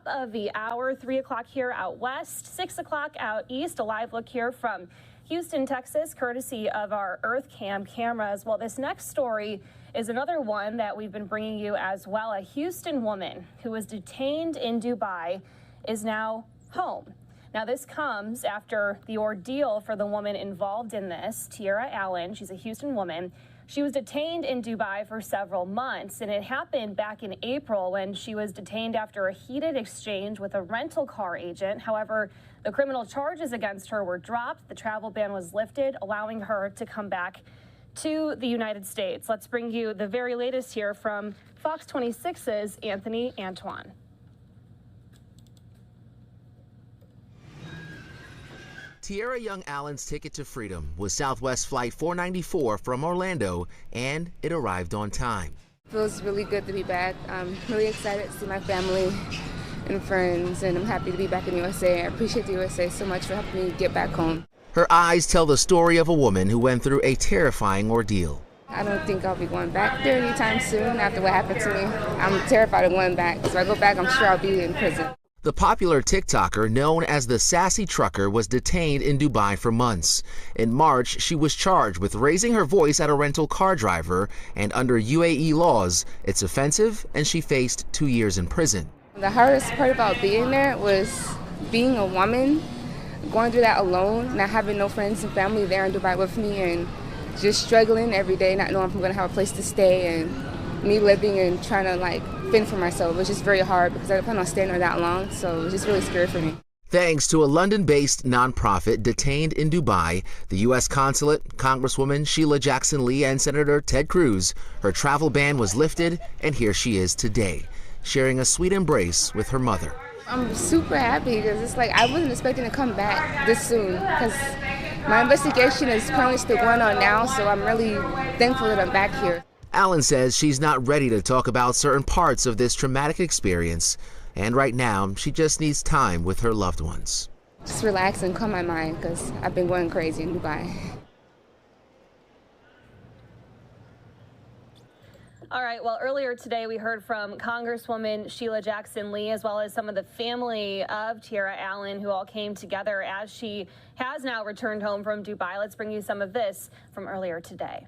of the hour, 3 o'clock here out west, 6 o'clock out east. A live look here from Houston, Texas, courtesy of our EarthCam cameras. Well, this next story is another one that we've been bringing you as well. A Houston woman who was detained in Dubai is now home. Now, this comes after the ordeal for the woman involved in this, Tierra Allen. She's a Houston woman. She was detained in Dubai for several months, and it happened back in April when she was detained after a heated exchange with a rental car agent. However, the criminal charges against her were dropped. The travel ban was lifted, allowing her to come back to the United States. Let's bring you the very latest here from Fox 26's Anthony Antoine. Tierra Young Allen's ticket to freedom was Southwest Flight 494 from Orlando, and it arrived on time. It feels really good to be back. I'm really excited to see my family and friends, and I'm happy to be back in the USA. I appreciate the USA so much for helping me get back home. Her eyes tell the story of a woman who went through a terrifying ordeal. I don't think I'll be going back there anytime soon after what happened to me. I'm terrified of going back. So if I go back, I'm sure I'll be in prison. The popular TikToker known as the Sassy Trucker was detained in Dubai for months. In March, she was charged with raising her voice at a rental car driver, and under UAE laws, it's offensive, and she faced 2 years in prison. The hardest part about being there was being a woman, going through that alone, not having no friends and family there in Dubai with me, and just struggling every day, not knowing if I'm going to have a place to stay, and me living and trying to fend for myself. It was just very hard because I didn't plan on staying there that long, so it was just really scary for me. Thanks to a London-based nonprofit Detained in Dubai, the U.S. consulate, Congresswoman Sheila Jackson Lee, and Senator Ted Cruz, her travel ban was lifted, and here she is today, sharing a sweet embrace with her mother. I'm super happy because it's I wasn't expecting to come back this soon because my investigation is currently still going on now, so I'm really thankful that I'm back here. Allen says she's not ready to talk about certain parts of this traumatic experience, and right now she just needs time with her loved ones. Just relax and calm my mind because I've been going crazy in Dubai. All right, well, earlier today we heard from Congresswoman Sheila Jackson Lee as well as some of the family of Tierra Allen who all came together as she has now returned home from Dubai. Let's bring you some of this from earlier today.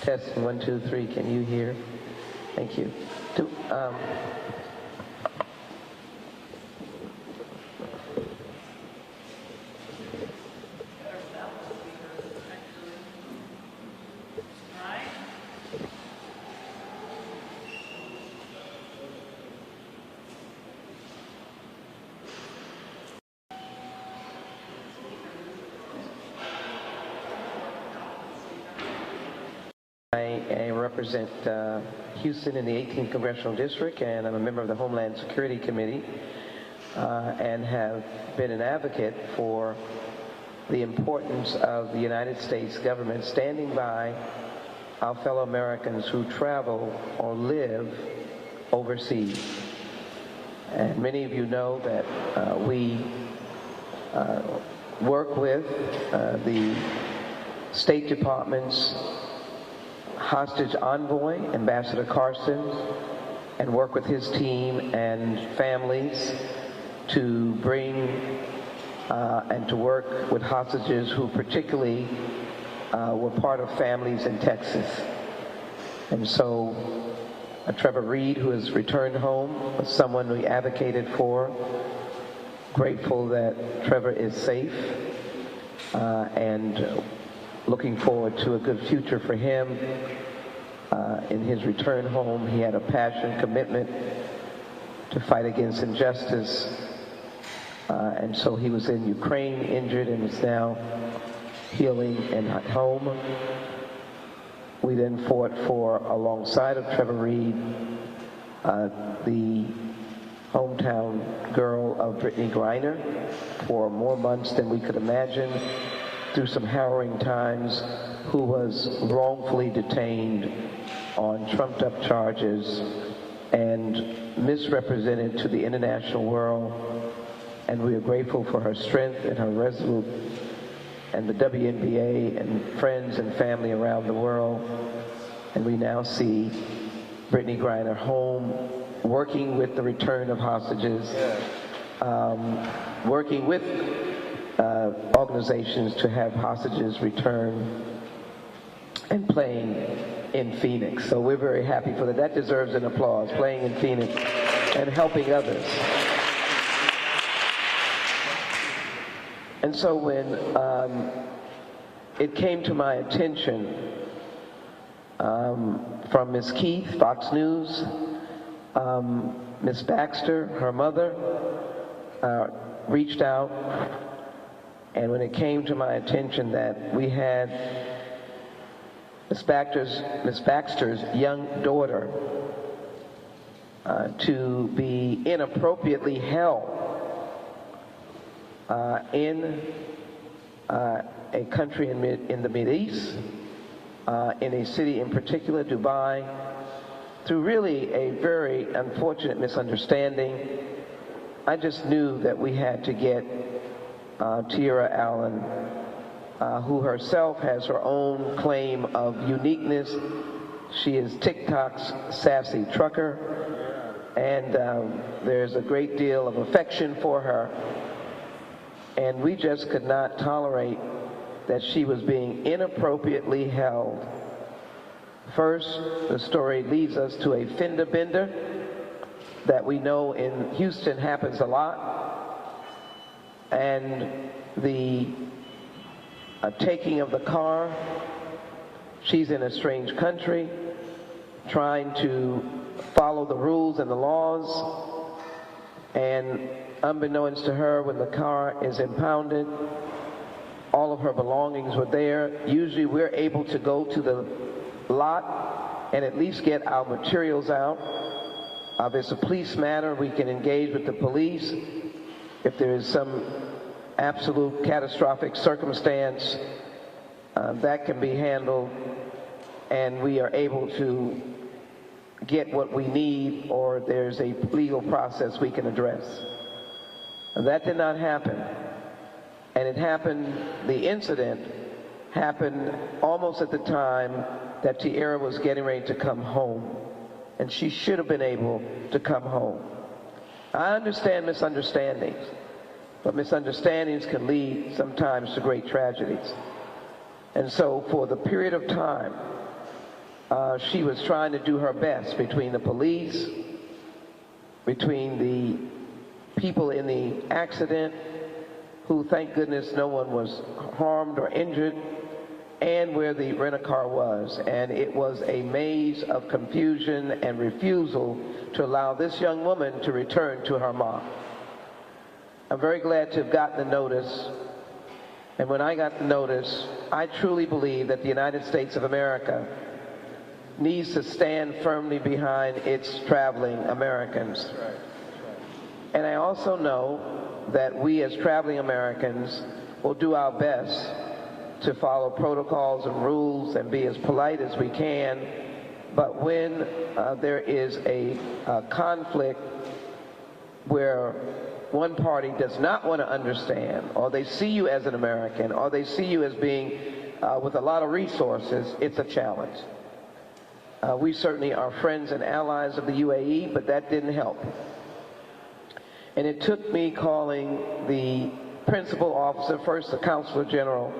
Test 1, 2, 3. Can you hear? Thank you. I represent Houston in the 18th Congressional District, and I'm a member of the Homeland Security Committee and have been an advocate for the importance of the United States government standing by our fellow Americans who travel or live overseas. And many of you know that we work with the State Department's hostage envoy, Ambassador Carson, and work with his team and families to bring and to work with hostages who particularly were part of families in Texas. And so Trevor Reed, who has returned home, was someone we advocated for. Grateful that Trevor is safe and looking forward to a good future for him. In his return home, he had a passion, commitment to fight against injustice. And so he was in Ukraine injured and is now healing and home. We then fought for, alongside of Trevor Reed, the hometown girl of Brittany Griner for more months than we could imagine, through some harrowing times, who was wrongfully detained on trumped-up charges and misrepresented to the international world. And we are grateful for her strength and her resolute, and the WNBA and friends and family around the world. And we now see Brittany Griner home, working with the return of hostages, working with organizations to have hostages return, and playing in Phoenix. So we're very happy for that. That deserves an applause, playing in Phoenix and helping others. And so when it came to my attention from Ms. Keith, Fox News, Ms. Baxter, her mother, reached out, and when it came to my attention that we had Ms. Baxter's young daughter to be inappropriately held in a country in the Mideast, in a city in particular, Dubai, through really a very unfortunate misunderstanding, I just knew that we had to get Tierra Allen, who herself has her own claim of uniqueness. She is TikTok's sassy trucker, and there's a great deal of affection for her. And we just could not tolerate that she was being inappropriately held. First, the story leads us to a fender bender that we know in Houston happens a lot, and the taking of the car. She's in a strange country, trying to follow the rules and the laws, and unbeknownst to her, when the car is impounded, all of her belongings were there. Usually we're able to go to the lot and at least get our materials out. If it's a police matter, we can engage with the police. If there is some absolute catastrophic circumstance, that can be handled, and we are able to get what we need, or there's a legal process we can address. That did not happen. And it happened, the incident happened almost at the time that Tierra was getting ready to come home. And she should have been able to come home. I understand misunderstandings, but misunderstandings can lead sometimes to great tragedies. And so for the period of time, she was trying to do her best between the police, between the people in the accident, who, thank goodness, no one was harmed or injured, and where the rent-a-car was. And it was a maze of confusion and refusal to allow this young woman to return to her mom. I'm very glad to have gotten the notice. And when I got the notice, I truly believe that the United States of America needs to stand firmly behind its traveling Americans. And I also know that we as traveling Americans will do our best to follow protocols and rules and be as polite as we can. But when there is a conflict where one party does not want to understand, or they see you as an American, or they see you as being with a lot of resources, it's a challenge. We certainly are friends and allies of the UAE, but that didn't help. And it took me calling the principal officer, first the Consular General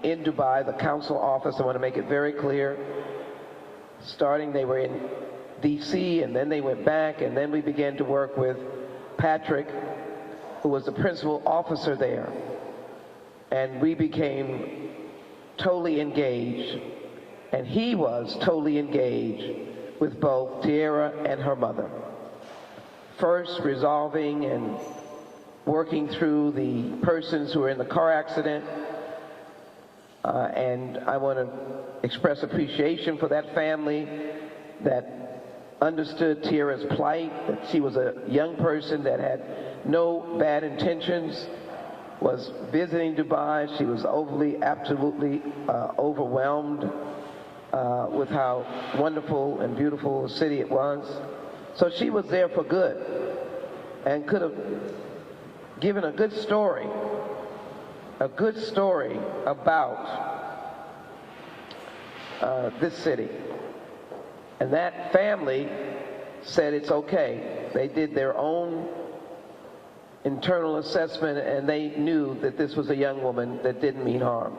in Dubai, the consul office. I want to make it very clear. Starting, they were in DC, and then they went back, and then we began to work with Patrick, who was the principal officer there. And we became totally engaged, and he was totally engaged with both Tierra and her mother. First, resolving and working through the persons who were in the car accident, And I want to express appreciation for that family that understood Tierra's plight, that she was a young person that had no bad intentions, was visiting Dubai. She was absolutely overwhelmed with how wonderful and beautiful a city it was. So she was there for good and could have given a good story about this city. And that family said it's okay. They did their own internal assessment and they knew that this was a young woman that didn't mean harm.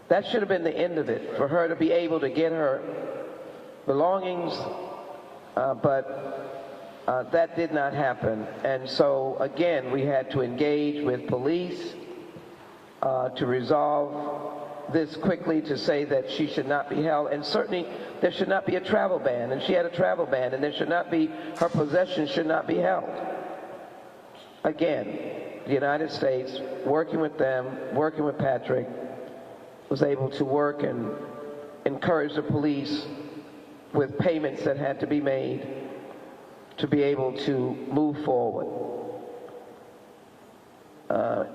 That should have been the end of it, for her to be able to get her belongings, but that did not happen. And so again, we had to engage with police to resolve this quickly, to say that she should not be held, and certainly there should not be a travel ban, and she had a travel ban, and there should not be, her possessions should not be held. Again, the United States, working with them, working with Patrick, was able to work and encourage the police with payments that had to be made to be able to move forward.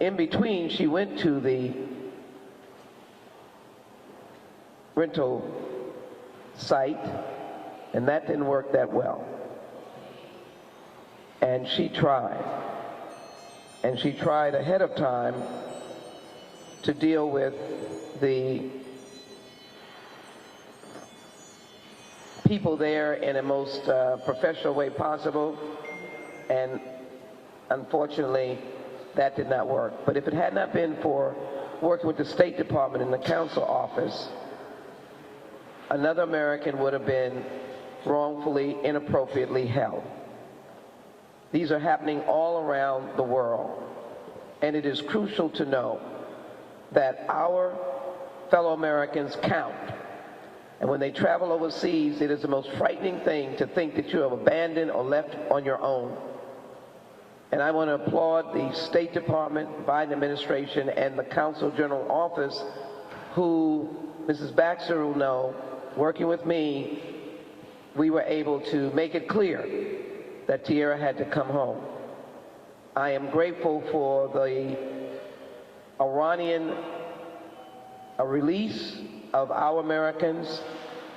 In between, she went to the rental site, and that didn't work that well. And she tried. And she tried ahead of time to deal with the people there in a most professional way possible, and unfortunately that did not work. But if it had not been for working with the State Department and the council office, another American would have been wrongfully, inappropriately held. These are happening all around the world, and it is crucial to know that our fellow Americans count. And when they travel overseas, it is the most frightening thing to think that you have abandoned or left on your own. And I want to applaud the State Department, Biden administration, and the Consul General Office, who Mrs. Baxter will know, working with me, we were able to make it clear that Tierra had to come home. I am grateful for the Iranian release of our Americans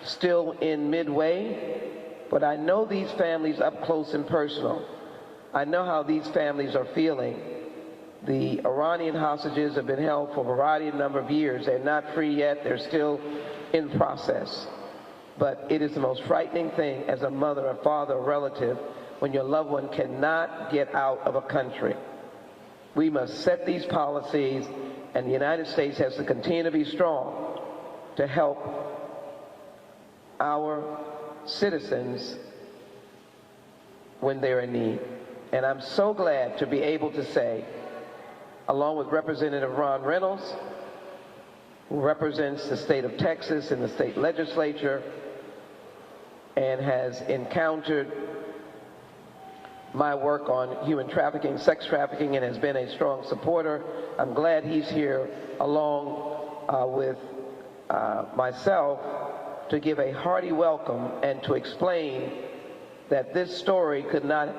still in midway, but I know these families up close and personal. I know how these families are feeling. The Iranian hostages have been held for a variety of number of years. They're not free yet. They're still in process. But it is the most frightening thing as a mother, a father, a relative, when your loved one cannot get out of a country. We must set these policies, and the United States has to continue to be strong to help our citizens when they're in need. And I'm so glad to be able to say, along with Representative Ron Reynolds, who represents the state of Texas in the state legislature and has encountered my work on human trafficking, sex trafficking, and has been a strong supporter. I'm glad he's here along with myself to give a hearty welcome and to explain that this story could not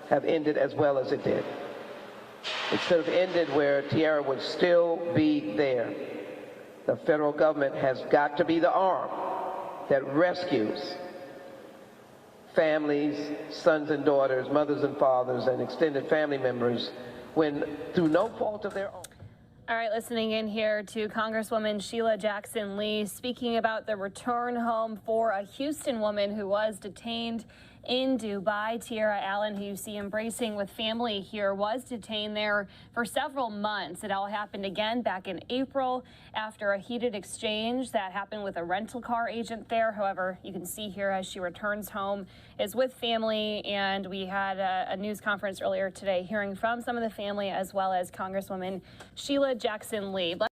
have ended as well as it did. It should have ended where Tierra would still be there. The federal government has got to be the arm that rescues families, sons and daughters, mothers and fathers, and extended family members when, through no fault of their own. All right, listening in here to Congresswoman Sheila Jackson Lee speaking about the return home for a Houston woman who was detained in Dubai. Tierra Allen, who you see embracing with family here, was detained there for several months. It all happened again back in April after a heated exchange that happened with a rental car agent there. However, you can see here as she returns home is with family, and we had a news conference earlier today hearing from some of the family as well as Congresswoman Sheila Jackson Lee.